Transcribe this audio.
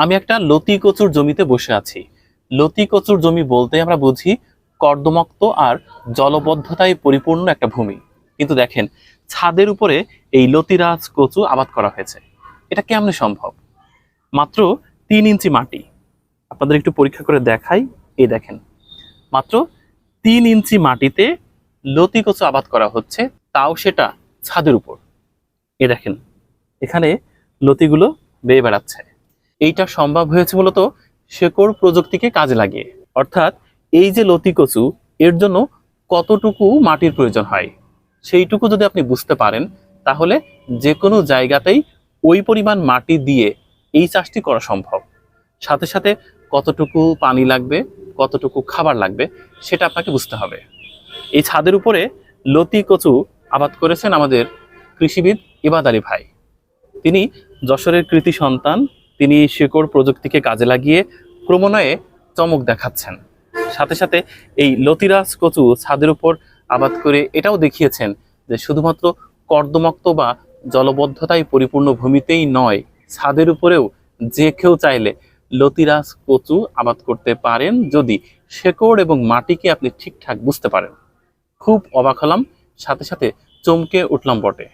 আমি একটা লতি কচুর জমিতে বসে আছি। লতি কচুর জমি বলতে আমরা বুঝি কর্দমাক্ত আর জলবদ্ধতায় পরিপূর্ণ একটা ভূমি। কিন্তু দেখেন, ছাদের উপরে এই লতিরাজ কচু আবাদ করা হয়েছে। এটা কেমনে সম্ভব? মাত্র 3 ইঞ্চি মাটি। আপনাদের একটু পরীক্ষা করে দেখাই। এই দেখেন, মাত্র 3 ইঞ্চি মাটিতে লতি কচু আবাদ করা হচ্ছে, তাও সেটা ছাদের উপর। এই দেখেন, এখানে লতিগুলো বেয়ে বেড়াচ্ছে। এইটা সম্ভব হয়েছে মূলত শেকড় প্রযুক্তিকে কাজে লাগিয়ে। অর্থাৎ এই যে লতি কচু, এর জন্য কতটুকু মাটির প্রয়োজন হয় সেইটুকু যদি আপনি বুঝতে পারেন, তাহলে যে কোনো জায়গাতেই ওই পরিমাণ মাটি দিয়ে এই চাষটি করা সম্ভব। সাথে সাথে কতটুকু পানি লাগবে, কতটুকু খাবার লাগবে, সেটা আপনাকে বুঝতে হবে। এই ছাদের উপরে লতি কচু আবাদ করেছেন আমাদের কৃষিবিদ ইবাদ আলী ভাই। তিনি যশোরের কৃতি সন্তান। তিনি শেকড় প্রযুক্তিকে কাজে লাগিয়ে ক্রমান্বয়ে চমক দেখাচ্ছেন। সাথে সাথে এই লতিরাজ কচু ছাদের উপর আবাদ করে এটাও দেখিয়েছেন যে শুধুমাত্র কর্দমাক্ত বা জলবদ্ধতায় পরিপূর্ণ ভূমিতেই নয়, ছাদের উপরেও যে কেউ চাইলে লতিরাজ কচু আবাদ করতে পারেন, যদি শেকড় এবং মাটিকে আপনি ঠিকঠাক বুঝতে পারেন। খুব অবাক হলাম, সাথে সাথে চমকে উঠলাম বটে।